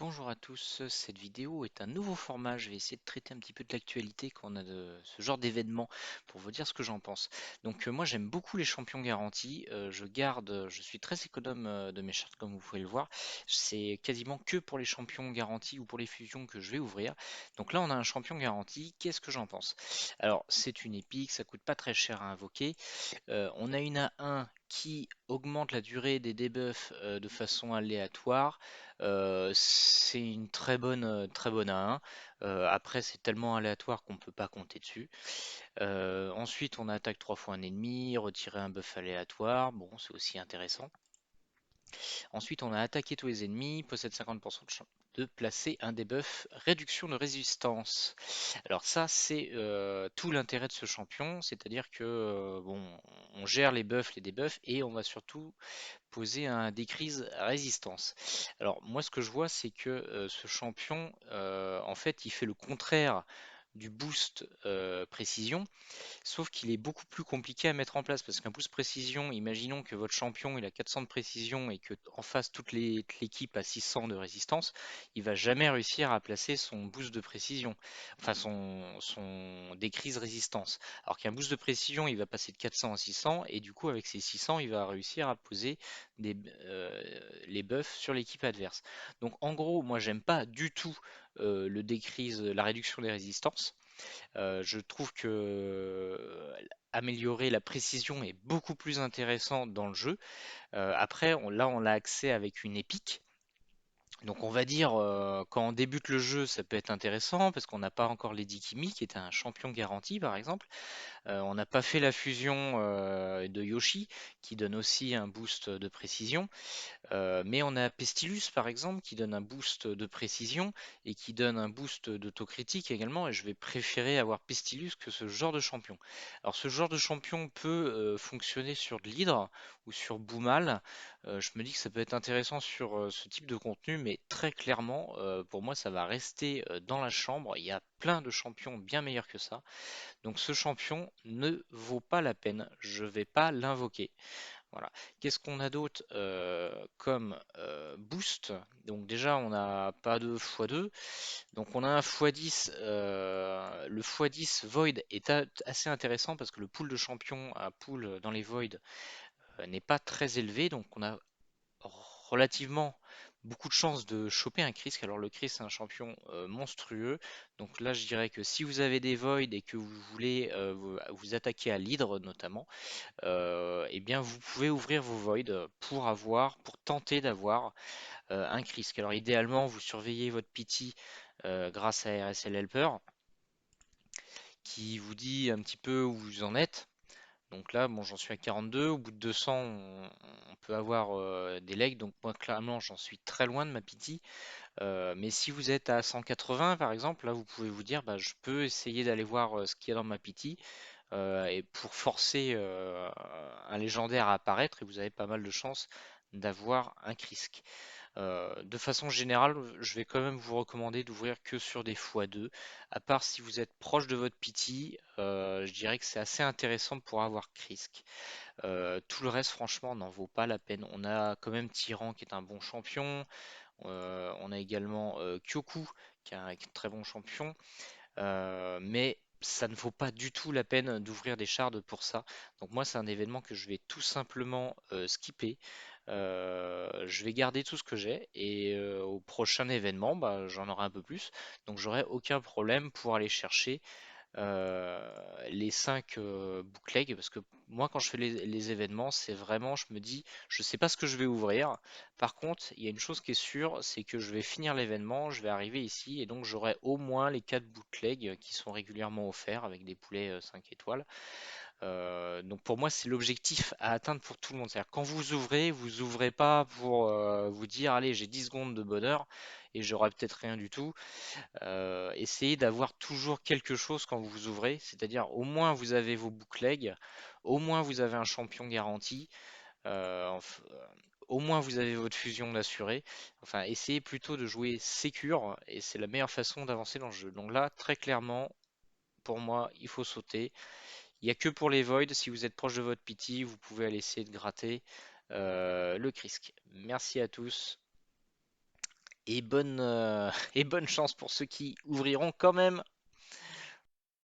Bonjour à tous, cette vidéo est un nouveau format. Je vais essayer de traiter un petit peu de l'actualité quand on a de ce genre d'événement pour vous dire ce que j'en pense. Moi j'aime beaucoup les champions garantis. Je suis très économe de mes chartes comme vous pouvez le voir. C'est quasiment que pour les champions garantis ou pour les fusions que je vais ouvrir. Donc là on a un champion garanti. Qu'est-ce que j'en pense? Alors c'est une épique, ça coûte pas très cher à invoquer. On a une A1 qui augmente la durée des debuffs de façon aléatoire. C'est une très bonne A1. Après, c'est tellement aléatoire qu'on ne peut pas compter dessus. Ensuite, on attaque 3 fois un ennemi, retirer un buff aléatoire. Bon, c'est aussi intéressant. Ensuite, on a attaqué tous les ennemis, possède 50% de chance de placer un debuff réduction de résistance. Alors ça, c'est tout l'intérêt de ce champion, c'est-à-dire que bon, on gère les buffs, les debuffs, et on va surtout poser un décrease résistance. Alors moi, ce que je vois, c'est que ce champion, en fait, il fait le contraire du boost précision. Sauf qu'il est beaucoup plus compliqué à mettre en place parce qu'un boost précision, imaginons que votre champion il a 400 de précision et que en face toute l'équipe a 600 de résistance, il va jamais réussir à placer son boost de précision, enfin son décrease résistance. Alors qu'un boost de précision, il va passer de 400 à 600 et du coup avec ces 600, il va réussir à poser les buffs sur l'équipe adverse. Donc en gros, moi j'aime pas du tout le décrease, la réduction des résistances. Je trouve que améliorer la précision est beaucoup plus intéressant dans le jeu. Après, là, on l'a accès avec une épique. Donc on va dire, quand on débute le jeu, ça peut être intéressant parce qu'on n'a pas encore Lady Kimi qui est un champion garanti par exemple. On n'a pas fait la fusion de Yoshi qui donne aussi un boost de précision. Mais on a Pestilus par exemple qui donne un boost de précision et qui donne un boost d'autocritique également, et je vais préférer avoir Pestilus que ce genre de champion. Alors ce genre de champion peut fonctionner sur de l'hydre ou sur Boomal. Je me dis que ça peut être intéressant sur ce type de contenu, mais très clairement pour moi ça va rester dans la chambre. Il y a plein de champions bien meilleurs que ça. Donc ce champion ne vaut pas la peine, je vais pas l'invoquer. Voilà. Qu'est-ce qu'on a d'autre comme boost? Donc déjà, on n'a pas de x2. Donc on a un x10. Le x10 Void est assez intéressant parce que le pool de champions à pool dans les Void n'est pas très élevé. Donc on a relativement beaucoup de chances de choper un Krisk. Alors le Krisk c'est un champion monstrueux. Donc là je dirais que si vous avez des Void et que vous voulez vous attaquer à l'hydre notamment, eh bien vous pouvez ouvrir vos voids pour tenter d'avoir un Krisk. Alors idéalement, vous surveillez votre PT grâce à RSL Helper qui vous dit un petit peu où vous en êtes. Donc là, bon, j'en suis à 42. Au bout de 200, on peut avoir des legs. Donc moi, clairement, j'en suis très loin de ma PT. Mais si vous êtes à 180, par exemple, là, vous pouvez vous dire, bah, je peux essayer d'aller voir ce qu'il y a dans ma PT. Et pour forcer un légendaire à apparaître, et vous avez pas mal de chances d'avoir un Krisk. De façon générale, je vais quand même vous recommander d'ouvrir que sur des x2, à part si vous êtes proche de votre PT, je dirais que c'est assez intéressant pour avoir Krisk. Tout le reste, franchement, n'en vaut pas la peine. On a quand même Tyran qui est un bon champion, on a également Kyoku qui est un très bon champion, mais ça ne vaut pas du tout la peine d'ouvrir des shards pour ça. Donc moi, c'est un événement que je vais tout simplement skipper. Je vais garder tout ce que j'ai et au prochain événement, bah, j'en aurai un peu plus. Donc j'aurai aucun problème pour aller chercher les 5 bootlegs, parce que moi quand je fais les événements, c'est vraiment, je me dis, je sais pas ce que je vais ouvrir. Par contre, il y a une chose qui est sûre, c'est que je vais finir l'événement, je vais arriver ici et donc j'aurai au moins les 4 bootlegs qui sont régulièrement offerts avec des poulets 5 étoiles. Donc pour moi, c'est l'objectif à atteindre pour tout le monde. C'est-à-dire quand vous ouvrez pas pour vous dire, allez, j'ai 10 secondes de bonheur et j'aurai peut-être rien du tout. Essayez d'avoir toujours quelque chose quand vous ouvrez, c'est-à-dire au moins vous avez vos bootlegs, au moins vous avez un champion garanti, au moins vous avez votre fusion d'assuré. Enfin, essayez plutôt de jouer sécure et c'est la meilleure façon d'avancer dans le jeu. Donc là, très clairement, pour moi, il faut sauter. Il n'y a que pour les voids, si vous êtes proche de votre PT, vous pouvez aller essayer de gratter le Krisk. Merci à tous. Et bonne, et bonne chance pour ceux qui ouvriront quand même.